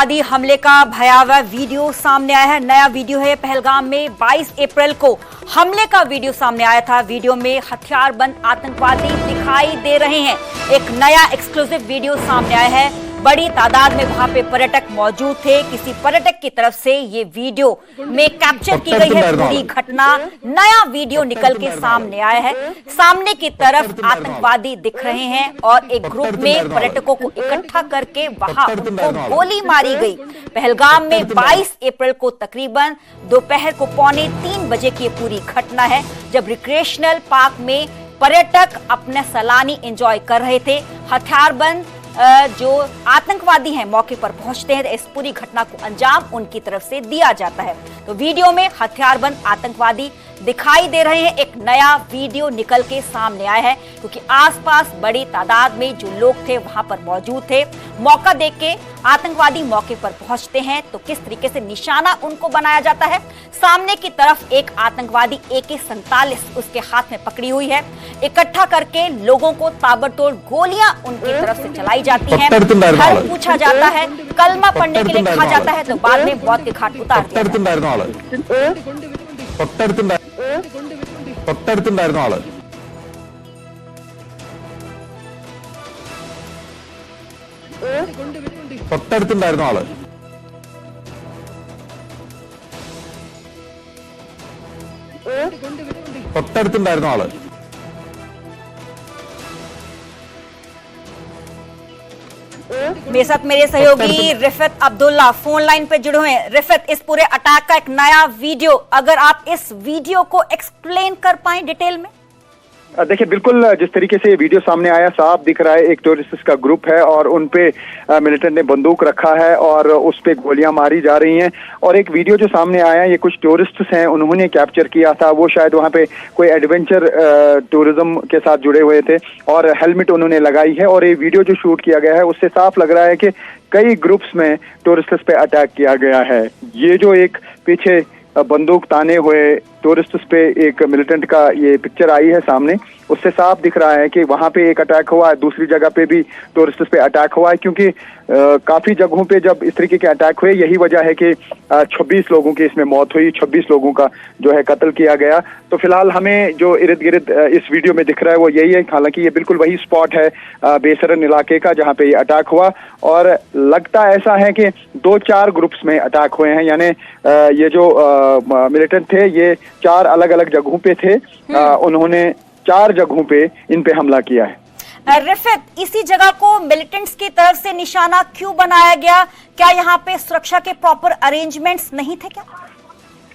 आतंकवादी हमले का भयावह वीडियो सामने आया है। नया वीडियो है। पहलगाम में 22 अप्रैल को हमले का वीडियो सामने आया था। वीडियो में हथियारबंद आतंकवादी दिखाई दे रहे हैं। एक नया एक्सक्लूसिव वीडियो सामने आया है। बड़ी तादाद में वहां पे पर्यटक मौजूद थे। किसी पर्यटक की तरफ से ये वीडियो में कैप्चर की गई है पूरी घटना। नया वीडियो निकल के सामने आया है। सामने की तरफ आतंकवादी दिख रहे हैं और एक ग्रुप में पर्यटकों को इकट्ठा करके वहां उनको गोली मारी गई। पहलगाम में 22 अप्रैल को तकरीबन दोपहर को 2:45 बजे की पूरी घटना है, जब रिक्रिएशनल पार्क में पर्यटक अपना सैलानी एंजॉय कर रहे थे। हथियारबंद जो आतंकवादी हैं मौके पर पहुंचते हैं। इस पूरी घटना को अंजाम उनकी तरफ से दिया जाता है। तो वीडियो में हथियारबंद आतंकवादी दिखाई दे रहे हैं। एक नया वीडियो निकल के सामने आया है क्योंकि आसपास बड़ी तादाद में जो लोग थे वहां पर मौजूद थे। मौका देख के आतंकवादी मौके पर पहुंचते हैं तो किस तरीके से निशाना उनको बनाया जाता है। सामने की तरफ एक आतंकवादी AK-47 उसके हाथ में पकड़ी हुई है। इकट्ठा करके लोगों को ताबड़तोड़ गोलियां उनकी तरफ से चलाई जाती हैं। हल पूछा जाता है, कलमा पढ़ने के लिए कहा जाता है, तो बाद में मौत के घाट उतार दिया मेरे साथ मेरे सहयोगी रिफत अब्दुल्ला फोन लाइन पे जुड़े हुए हैं। रिफत, इस पूरे अटैक का एक नया वीडियो, अगर आप इस वीडियो को एक्सप्लेन कर पाएं डिटेल में। देखिए, बिल्कुल जिस तरीके से ये वीडियो सामने आया, साफ दिख रहा है एक टूरिस्ट का ग्रुप है और उन पे मिलिटेंट ने बंदूक रखा है और उस पे गोलियां मारी जा रही हैं। और एक वीडियो जो सामने आया, ये कुछ टूरिस्ट्स हैं, उन्होंने कैप्चर किया था। वो शायद वहाँ पे कोई एडवेंचर टूरिज्म के साथ जुड़े हुए थे और हेलमेट उन्होंने लगाई है। और ये वीडियो जो शूट किया गया है उससे साफ लग रहा है कि कई ग्रुप्स में टूरिस्ट्स पे अटैक किया गया है। ये जो एक पीछे बंदूक ताने हुए टूरिस्ट्स पे एक मिलिटेंट का ये पिक्चर आई है सामने, उससे साफ दिख रहा है कि वहां पे एक अटैक हुआ है, दूसरी जगह पे भी टूरिस्ट्स पे अटैक हुआ है। क्योंकि काफी जगहों पे जब इस तरीके के अटैक हुए, यही वजह है कि 26 लोगों की इसमें मौत हुई, 26 लोगों का जो है कत्ल किया गया। तो फिलहाल हमें जो इर्द गिर्द इस वीडियो में दिख रहा है वो यही है। हालांकि ये बिल्कुल वही स्पॉट है बेसरन इलाके का जहाँ पे ये अटैक हुआ और लगता ऐसा है कि 2-4 ग्रुप्स में अटैक हुए हैं। यानी ये जो मिलिटेंट थे ये 4 अलग अलग जगहों पे थे। उन्होंने 4 जगहों पे इन पे हमला किया है। रिफत, इसी जगह को मिलिटेंट्स की तरफ से निशाना क्यों बनाया गया? क्या यहाँ पे सुरक्षा के प्रॉपर अरेंजमेंट्स नहीं थे क्या?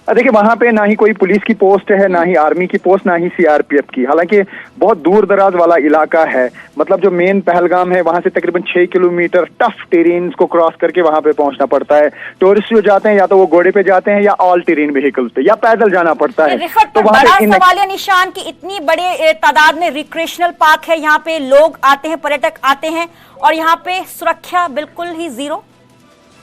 देखिए, वहां पे ना ही कोई पुलिस की पोस्ट है, ना ही आर्मी की पोस्ट, ना ही CRPF की। हालांकि बहुत दूर दराज वाला इलाका है। मतलब जो मेन पहलगाम है वहां से तकरीबन 6 किलोमीटर टफ टेरेन्स को क्रॉस करके वहां पे पहुंचना पड़ता है। टूरिस्ट जो जाते हैं या तो वो घोड़े पे जाते हैं या ऑल टेरेन व्हीकल्स पे या पैदल जाना पड़ता है। तो बड़ा सवालिया निशान की इतनी बड़े तादाद में रिक्रिएशनल पार्क है, यहाँ पे लोग आते हैं, पर्यटक आते हैं और यहाँ पे सुरक्षा बिल्कुल ही जीरो।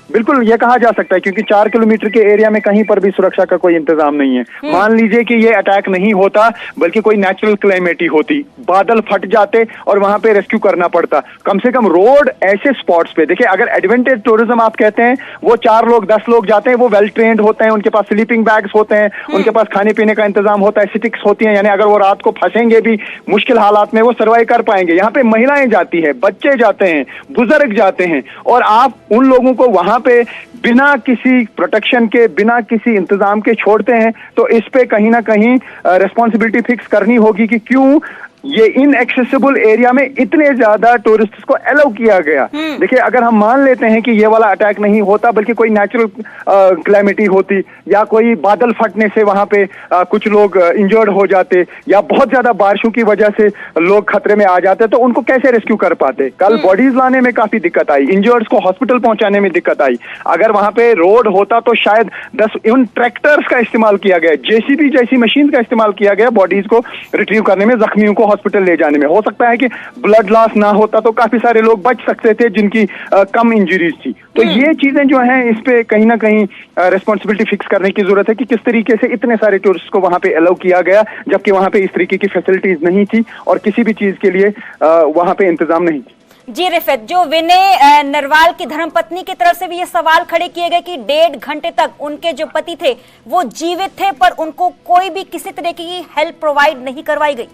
बिल्कुल ये कहा जा सकता है क्योंकि 4 किलोमीटर के एरिया में कहीं पर भी सुरक्षा का कोई इंतजाम नहीं है। मान लीजिए कि ये अटैक नहीं होता बल्कि कोई नेचुरल क्लाइमेटी होती, बादल फट जाते और वहां पे रेस्क्यू करना पड़ता। कम से कम रोड ऐसे स्पॉट्स पे, देखिए अगर एडवेंचर टूरिज्म आप कहते हैं, वो 4 लोग 10 लोग जाते हैं, वो वेल ट्रेंड होते हैं, उनके पास स्लीपिंग बैग्स होते हैं, उनके पास खाने पीने का इंतजाम होता है, स्टिक्स होती हैं, यानी अगर वो रात को फंसेंगे भी मुश्किल हालात में वो सर्वाइव कर पाएंगे। यहाँ पे महिलाएं जाती है, बच्चे जाते हैं, बुजुर्ग जाते हैं और आप उन लोगों को वहां पे बिना किसी प्रोटेक्शन के, बिना किसी इंतजाम के छोड़ते हैं। तो इस पे कहीं ना कहीं रिस्पॉन्सिबिलिटी फिक्स करनी होगी कि क्यों ये इनएक्सेसिबल एरिया में इतने ज्यादा टूरिस्ट्स को अलाउ किया गया। देखिए, अगर हम मान लेते हैं कि ये वाला अटैक नहीं होता बल्कि कोई नेचुरल क्लाइमेटी होती या कोई बादल फटने से वहां पे कुछ लोग इंजर्ड हो जाते या बहुत ज्यादा बारिशों की वजह से लोग खतरे में आ जाते, तो उनको कैसे रेस्क्यू कर पाते? कल बॉडीज लाने में काफी दिक्कत आई, इंजर्ड्स को हॉस्पिटल पहुंचाने में दिक्कत आई। अगर वहां पे रोड होता तो शायद 10 इवन ट्रैक्टर्स का इस्तेमाल किया गया, JCB जैसी मशीन का इस्तेमाल किया गया बॉडीज को रिट्रीव करने में, जख्मियों को हॉस्पिटल ले जाने में। हो सकता है कि ब्लड लॉस ना होता तो काफी सारे लोग बच सकते थे जिनकी कम इंजरीज थी। तो ये चीजें जो हैं इस पे कहीं ना कहीं रिस्पॉन्सिबिलिटी फिक्स करने की जरूरत है कि किस तरीके से इतने सारे टूरिस्ट को वहां पे अलाउ किया गया जबकि वहां पे इस तरीके की फैसिलिटीज नहीं थी और किसी भी चीज के लिए वहां पे इंतजाम नहीं थी। जी रिफत, जो विनय नरवाल की धर्मपत्नी की तरफ से भी ये सवाल खड़े किए गए कि 1.5 घंटे तक उनके जो पति थे वो जीवित थे पर उनको कोई भी किसी तरह की हेल्प प्रोवाइड नहीं करवाई गई।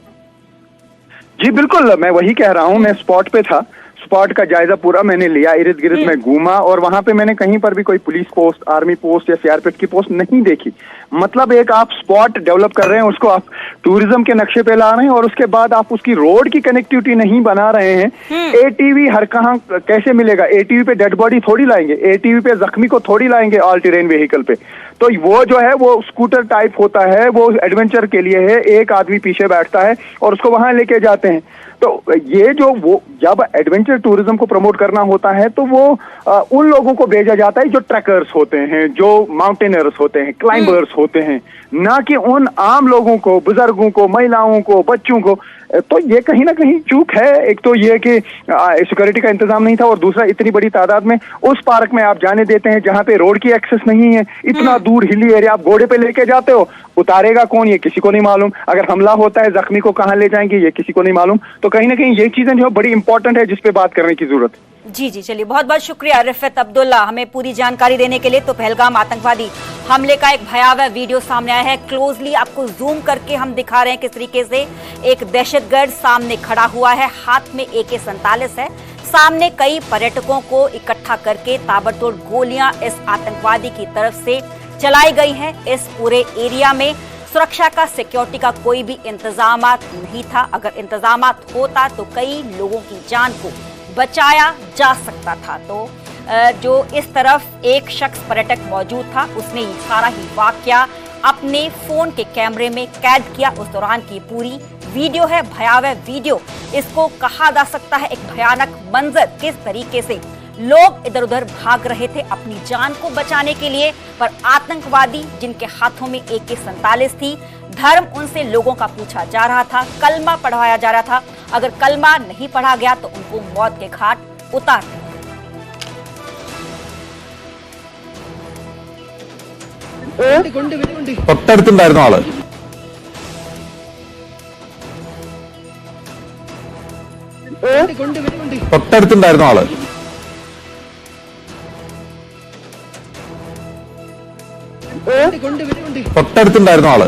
जी बिल्कुल, मैं वही कह रहा हूँ, मैं स्पॉट पे था, स्पॉट का जायजा पूरा मैंने लिया, इर्द गिर्द में घूमा और वहां पे मैंने कहीं पर भी कोई पुलिस पोस्ट, आर्मी पोस्ट या सीआरपीएफ की पोस्ट नहीं देखी। मतलब एक आप स्पॉट डेवलप कर रहे हैं, उसको आप टूरिज्म के नक्शे पे ला रहे हैं और उसके बाद आप उसकी रोड की कनेक्टिविटी नहीं बना रहे हैं। एटीवी हर कहां कैसे मिलेगा? एटीवी पे डेड बॉडी थोड़ी लाएंगे, एटीवी पे जख्मी को थोड़ी लाएंगे ऑल टेरेन व्हीकल पे। तो वो जो है वो स्कूटर टाइप होता है, वो एडवेंचर के लिए है, एक आदमी पीछे बैठता है और उसको वहां लेके जाते हैं। तो ये जो वो जब एडवेंचर टूरिज्म को प्रमोट करना होता है तो वो उन लोगों को भेजा जाता है जो ट्रैकर्स होते हैं, जो माउंटेनर्स होते हैं, क्लाइंबर्स होते हैं, ना कि उन आम लोगों को, बुजुर्गों को, महिलाओं को, बच्चों को। तो ये कहीं ना कहीं चूक है। एक तो ये कि सिक्योरिटी का इंतजाम नहीं था और दूसरा इतनी बड़ी तादाद में उस पार्क में आप जाने देते हैं जहां पे रोड की एक्सेस नहीं है, इतना दूर हिली एरिया आप घोड़े पे लेके जाते हो, उतारेगा कौन ये किसी को नहीं मालूम, अगर हमला होता है जख्मी को कहां ले जाएंगे ये किसी को नहीं मालूम। तो कहीं ना कहीं ये चीजें जो बड़ी इंपॉर्टेंट है जिसपे बात करने की जरूरत है। जी जी, चलिए बहुत बहुत शुक्रिया रिफत अब्दुल्ला हमें पूरी जानकारी देने के लिए। तो पहलगाम आतंकवादी हमले का एक भयावह वीडियो सामने आया है, क्लोजली आपको जूम करके हम दिखा रहे हैं किस तरीके से एक दहशतगर्द सामने खड़ा हुआ है, हाथ में AK-47 है, सामने कई पर्यटकों को इकट्ठा करके ताबड़तोड़ गोलियां इस आतंकवादी की तरफ से चलाई गई हैं। इस पूरे एरिया में सुरक्षा का, सिक्योरिटी का कोई भी इंतजाम नहीं था। अगर इंतजाम होता तो कई लोगों की जान को बचाया जा सकता था। तो जो इस तरफ एक शख्स पर्यटक मौजूद था उसने ये सारा ही वाकया अपने फोन के कैमरे में कैद किया। उस दौरान की पूरी वीडियो है, भयावह वीडियो इसको कहा जा सकता है, एक भयानक मंजर, किस तरीके से लोग इधर उधर भाग रहे थे अपनी जान को बचाने के लिए, पर आतंकवादी जिनके हाथों में AK-47 थी, धर्म उनसे लोगों का पूछा जा रहा था, कलमा पढ़वाया जा रहा था, अगर कलमा नहीं पढ़ा गया तो उनको मौत के घाट उतार दिया। തൊട്ടടുത്തുണ്ടായിരുന്ന ആള് തൊട്ടടുത്തുണ്ടായിരുന്ന ആള് തൊട്ടടുത്തുണ്ടായിരുന്ന ആള്